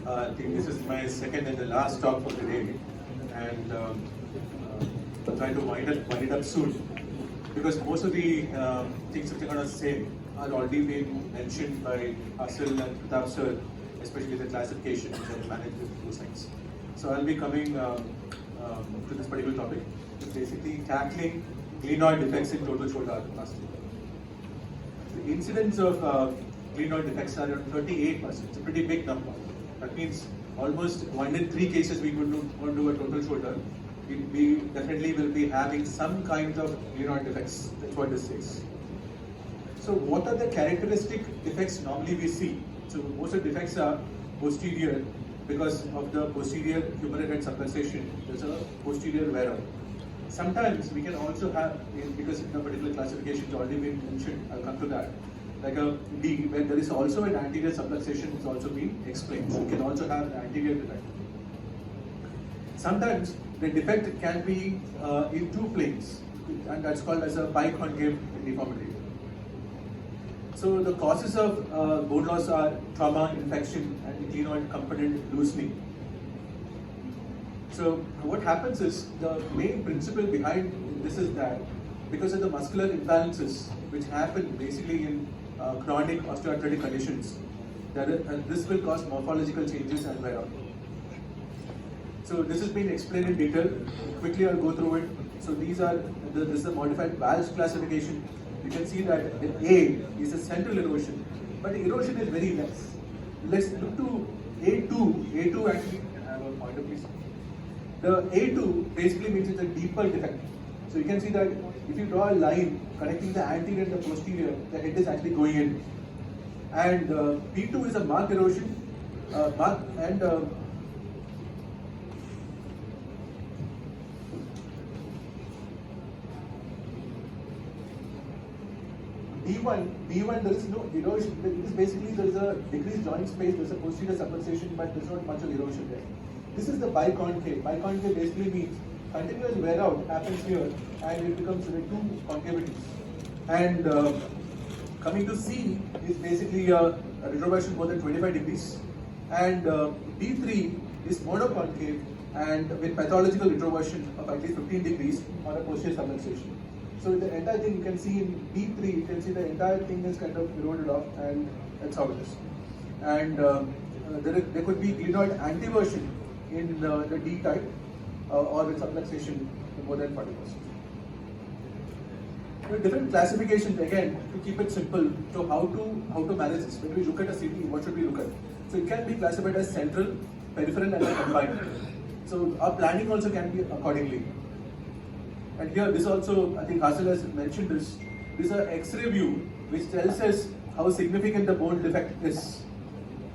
I think this is my second and the last talk for today, and I'll try to wind it up soon, because most of the things that we're going to say are already been mentioned by Asil and Pratap sir, especially the classifications and management those things. So I'll be coming to this particular topic, which is basically tackling glenoid defects in total shoulder arthroplasty. The incidence of glenoid defects are around 38%. It's a pretty big number. That means almost 1 in 3 cases we would do a total shoulder. We definitely will be having some kind of glenoid defects. That's what this says. So what are the characteristic defects normally we see? So most of the defects are posterior because of the posterior humeral head subluxation. There's a posterior wear out. Sometimes we can also have, because in the particular classification has already been mentioned, I'll come to that, like a D, where there is also an anterior subluxation is also being explained. So you can also have an anterior defect. Sometimes the defect can be in 2 planes, and that's called as a biconcave deformity. So the causes of bone loss are trauma, infection, and glenoid component loosening. So what happens is, the main principle behind this is that because of the muscular imbalances which happen basically in chronic osteoarthritic conditions, this will cause morphological changes and wear out. So this has been explained in detail. Quickly I'll go through it. So this is a modified Walsh classification. You can see that A is a central erosion, but the erosion is very less. Let's look to A2. A2 actually, can I have a pointer please? The A2 basically means it's a deeper defect. So you can see that if you draw a line connecting the anterior and the posterior, the head is actually going in. And B2 is a marked erosion, B1 there is no erosion. It is basically there is a decreased joint space, there is a posterior subluxation, but there is not much of erosion there. This is the biconcave. Biconcave basically means continuous wear out happens here and it becomes 2 concavities. And coming to C is basically a retroversion more than 25 degrees. And B3 is monoconcave and with pathological retroversion of at least 15 degrees on a posterior subluxation. So the entire thing you can see in B3, you can see the entire thing is kind of eroded off, and that's how it is. And there could be glenoid anteversion in the D type or with subluxation more than 40%. There are different classifications again to keep it simple. So how to manage this? When we look at a CT, what should we look at? So it can be classified as central, peripheral, and combined. So our planning also can be accordingly. And here, this also, I think Hasil has mentioned this. This is an X-ray view which tells us how significant the bone defect is.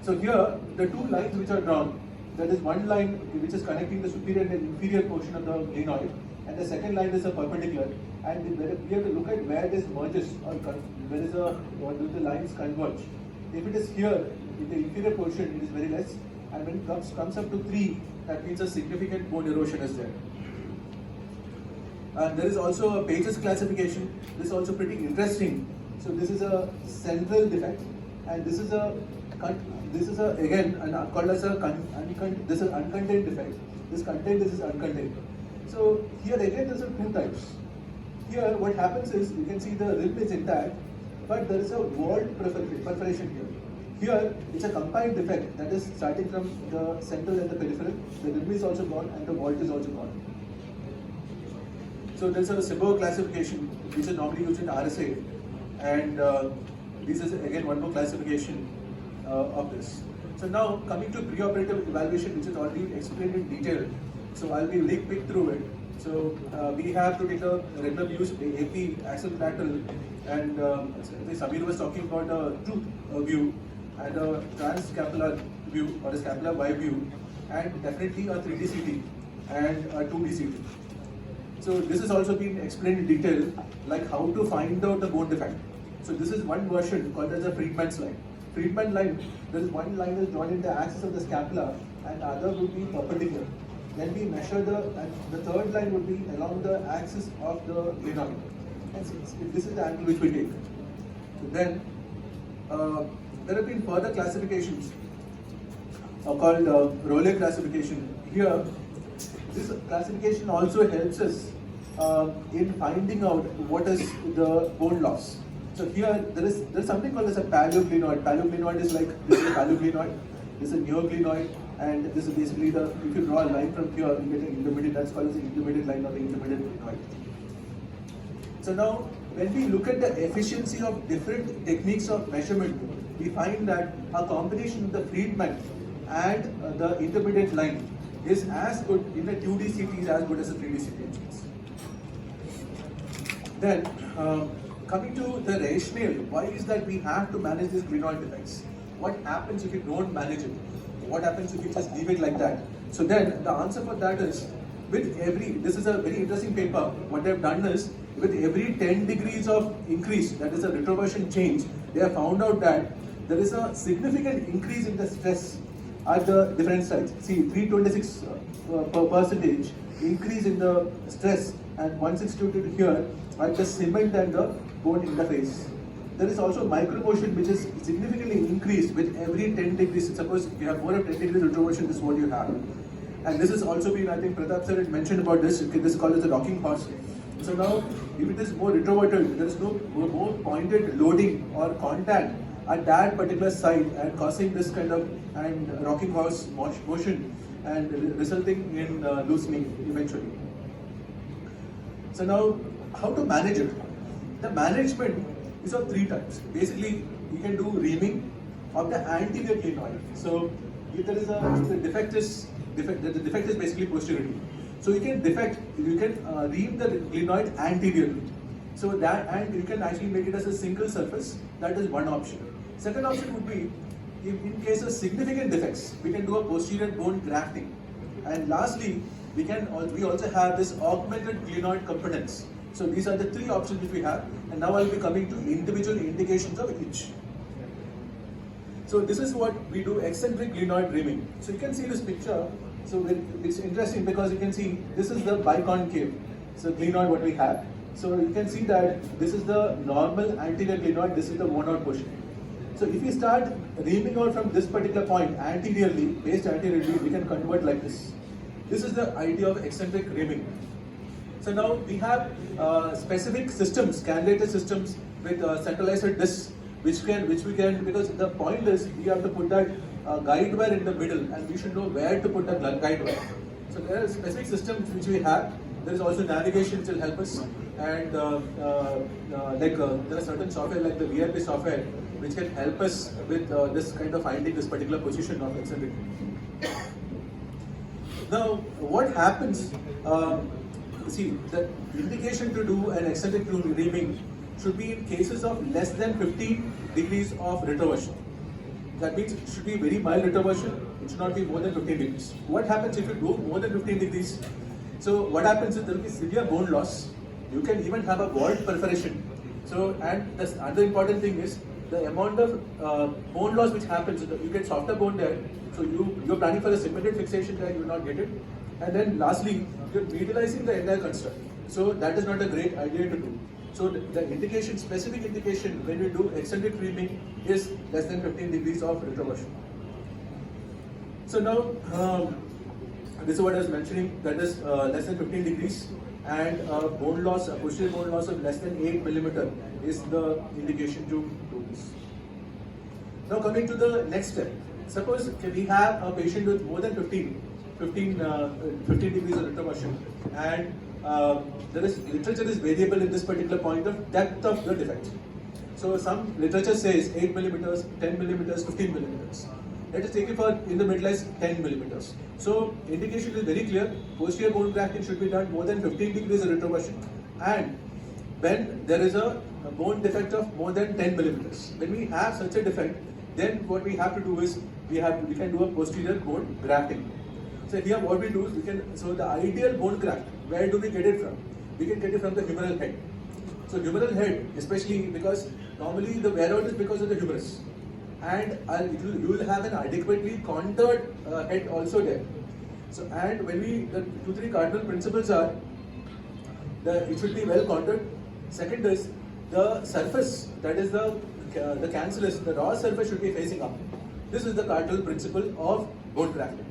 So here, the 2 lines which are drawn, there is one line which is connecting the superior and inferior portion of the glenoid, and the second line is a perpendicular. And we have to look at where this merges, or where is the lines converge. If it is here, in the inferior portion, it is very less, and when it comes up to 3, that means a significant bone erosion is there. And there is also a Page's classification. This is also pretty interesting. So this is a central defect, and this is again called as this is uncontained defect. This contained, this is uncontained. So here again there are 2 types. Here what happens is, you can see the rib is intact, but there is a walled perforation here. Here it's a combined defect, that is starting from the central and the peripheral. The rib is also gone and the vault is also gone. So there's a SIBO classification which is normally used in RSA, and this is again one more classification of this. So now coming to preoperative evaluation, which is already explained in detail. So I'll be really quick through it. So we have to take a regular views, AP, axial lateral, and Samir was talking about a tooth view and a transscapular view or a scapular Y view, and definitely a 3D CT and a 2D CT. So this has also been explained in detail, like how to find out the bone defect. So this is one version called as a Friedman's line. Friedman line, there is one line is drawn in the axis of the scapula and the other would be perpendicular. Then we measure and the third line would be along the axis of the glenoid. And this is the angle which we take. So then there have been further classifications called Rowley classification. Here, this classification also helps us in finding out what is the bone loss. So here there's something called as a paleoglenoid. Paleoglenoid is like this is a paleoglenoid, this is a neoglenoid, and this is basically the, if you draw a line from here, you get an intermediate, that's called as the intermediate line or the intermediate glenoid. So now when we look at the efficiency of different techniques of measurement, we find that a combination of the Friedman and the intermediate line is as good in a 2D CT, is as good as a 3D CT images. Then coming to the rationale, why is that we have to manage these glenoid defects? What happens if you don't manage it? What happens if you just leave it like that? So then the answer for that is, with every, this is a very interesting paper, what they've done is, with every 10 degrees of increase, that is a retroversion change, they have found out that there is a significant increase in the stress at the different sites. See, 326 percentage increase in the stress and 162 here at the cement and the bone interface. There is also micromotion which is significantly increased with every 10 degrees. Suppose you have more than 10 degrees retroversion, this is what you have. And this has also been, I think Pratap sir had mentioned about this, this is called as a rocking horse. So now, if it is more retroverted, there is no more pointed loading or contact at that particular site and causing this kind of and rocking horse motion and resulting in loosening eventually. So now, how to manage it? The management is of three types. Basically, you can do reaming of the anterior glenoid. So if there is the defect is basically posteriorly. So you can ream the glenoid anteriorly. So that, and you can actually make it as a single surface. That is one option. Second option would be, in case of significant defects, we can do a posterior bone grafting. And lastly, we also have this augmented glenoid components. So these are the three options which we have, and now I'll be coming to individual indications of each. So this is what we do, eccentric glenoid reaming. So you can see this picture. So it's interesting because you can see this is the biconcave. So glenoid what we have. So you can see that this is the normal anterior glenoid, this is the worn out portion. So if we start reaming out from this particular point anteriorly, based anteriorly, we can convert like this. This is the idea of eccentric reaming. So now we have specific systems, cannulated systems with centralized discs, which we can, because the point is we have to put that guide wire in the middle, and we should know where to put the guide wire. So there are specific systems which we have. There is also navigation which will help us, and there are certain software like the VIP software which can help us with this kind of finding this particular position of eccentric. Now, what happens? See, the indication to do an eccentric reaming should be in cases of less than 15 degrees of retroversion. That means it should be very mild retroversion. It should not be more than 15 degrees. What happens if you go more than 15 degrees? So what happens is there will be severe bone loss. You can even have a walled perforation. So, and the other important thing is the amount of bone loss which happens. You get softer bone there. So you're planning for a cemented fixation there, you will not get it. And then lastly, you're medializing the entire construct. So that is not a great idea to do. So the indication, specific indication when we do eccentric reaming is less than 15 degrees of retroversion. So now, this is what I was mentioning, that is less than 15 degrees, and bone loss, posterior bone loss of less than 8 millimeter is the indication to do this. Now coming to the next step. Suppose we have a patient with more than 15 degrees of retroversion, and literature is variable in this particular point of depth of the defect. So some literature says 8 millimeters, 10 millimeters, 15 millimeters. Let us take it for in the middle as 10 millimeters. So indication is very clear. Posterior bone grafting should be done more than 15 degrees of retroversion, and when there is a bone defect of more than 10 millimeters. When we have such a defect, then what we have to do is we can do a posterior bone grafting. So here what we do is so the ideal bone graft, where do we get it from? We can get it from the humeral head. So humeral head, especially because normally the wear out is because of the humerus, and you will have an adequately contoured head also there. So, and when the 2-3 cardinal principles are, it should be well contoured. Second is the surface, that is the cancellous, the raw surface should be facing up. This is the cardinal principle of bone grafting.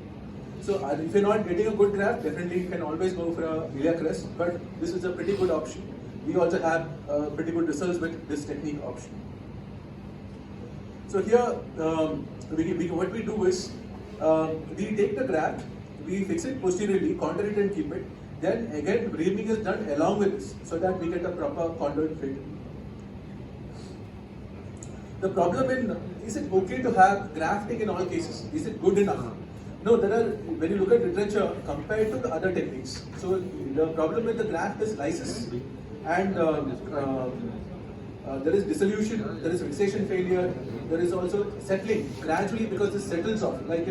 So if you're not getting a good graft, definitely you can always go for a iliac crest, but this is a pretty good option. We also have pretty good results with this technique option. So here, what we do is, we take the graft, we fix it posteriorly, contour it and keep it. Then again, reaming is done along with this, so that we get a proper contoured fit. The problem is it okay to have grafting in all cases? Is it good enough? No, when you look at literature compared to the other techniques, so the problem with the graft is lysis, and there is dissolution, there is fixation failure, there is also settling gradually because this settles off, like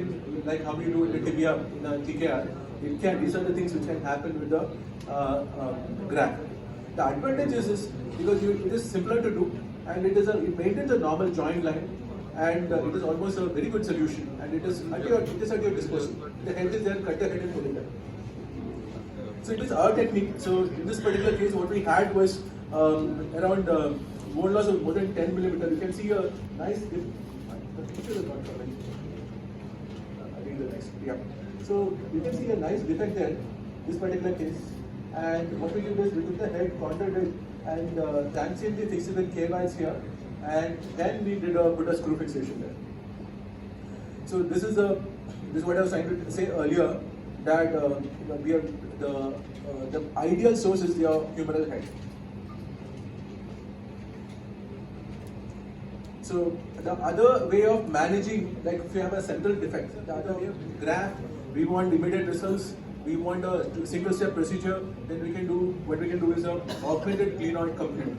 how we do in the tibia in a TKR. These are the things which can happen with the graft. The advantage is because it is simpler to do, and it maintains a normal joint line, and it is almost a very good solution, and it is at your disposal. The head is there, cut the head and put it there. So it is our technique. So in this particular case, what we had was around bone loss of more than 10 millimeter. You can see a nice dip. The picture is not showing. I think the next, yeah. So you can see a nice defect there, this particular case. And what we did is we took the head, contoured it, and transiently fixed it with K-lines here. And then we put a screw fixation there. So this is what I was trying to say earlier, that the ideal source is your humeral head. So the other way of managing, like if you have a central defect, the other way of graft, we want immediate results, we want a single-step procedure, then what we can do is a augmented glenoid component.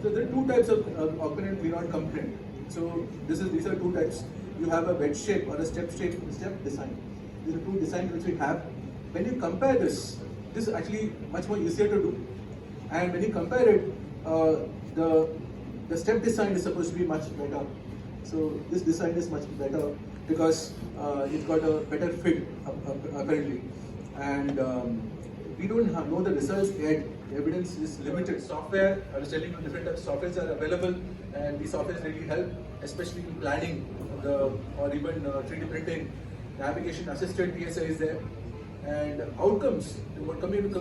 So there are two types of augmented glenoid component. So these are two types. You have a wedge shape or a step design. These are two designs which we have. When you compare this is actually much more easier to do. And when you compare it, the step design is supposed to be much better. So this design is much better because it's got a better fit apparently. And we don't know the results yet. Evidence is limited. Software, I was telling you, different types of softwares are available, and these softwares really help, especially in planning or even 3D printing. Navigation assisted PSI is there, and outcomes. Coming to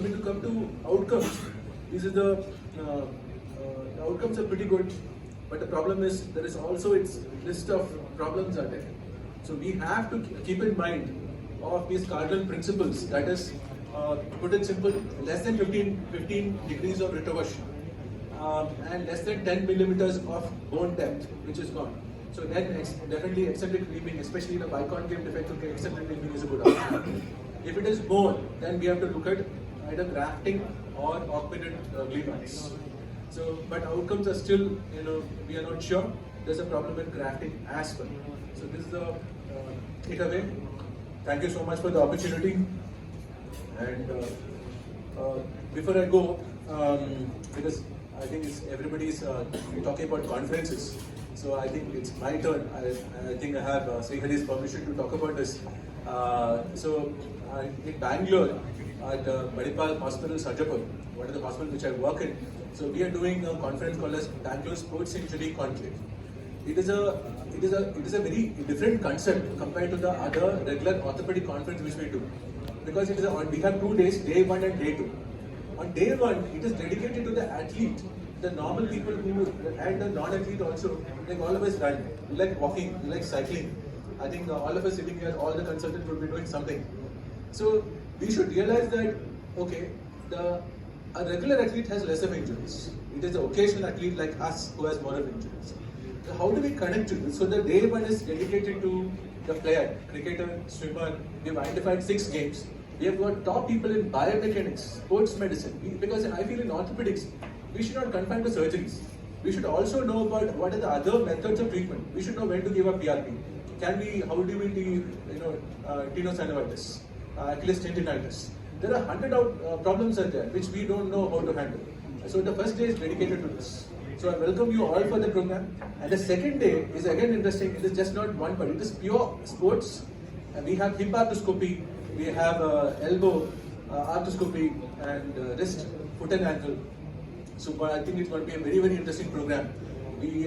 outcomes, the outcomes are pretty good, but the problem is there is also its list of problems are there. So we have to keep in mind of these cardinal principles. That is, to put it simple, less than 15 degrees of retroversion and less than 10 millimeters of bone depth, which is gone. So then definitely eccentric reaming, especially in a biconcave defect, eccentric reaming is a good option. If it is bone, then we have to look at either grafting or augmented glenoids. So, but outcomes are still, we are not sure. There's a problem with grafting as well. So this is the takeaway. Thank you so much for the opportunity. And before I go, because I think everybody's talking about conferences, so I think it's my turn. I think I have Srihari's permission to talk about this. So in Bangalore, at Madipal Hospital, Sajapur, one of the hospitals which I work in, so we are doing a conference called as Bangalore Sports Injury Conclave. It is a very different concept compared to the other regular orthopedic conference which we do, because we have 2 days, day 1 and day 2. On day 1, it is dedicated to the athlete, the normal people and the non-athlete also. Like all of us run, we like walking, we like cycling. I think all of us sitting here, all the consultants will be doing something. So we should realize that, okay, a regular athlete has less of injuries. It is the occasional athlete like us who has more of injuries. So how do we connect to this? So the day 1 is dedicated to the player, cricketer, swimmer. We have identified 6 games. We have got top people in biomechanics, sports medicine. Because I feel in orthopedics, we should not confine to surgeries. We should also know about what are the other methods of treatment. We should know when to give a PRP. How do we do, tenosynovitis, Achilles tendinitis. There are 100 problems are there which we don't know how to handle. So the first day is dedicated to this. So I welcome you all for the program. And the second day is again interesting. It is just not one part. It is pure sports. And we have hip arthroscopy. We have elbow arthroscopy and wrist, foot and ankle. So I think it's going to be a very, very interesting program. we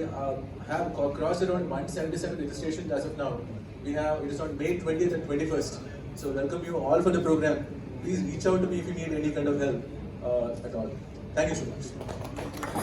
have crossed around 177 registrations as of now. It is on May 20th and 21st. So welcome you all for the program. Please reach out to me if you need any kind of help at all. Thank you so much.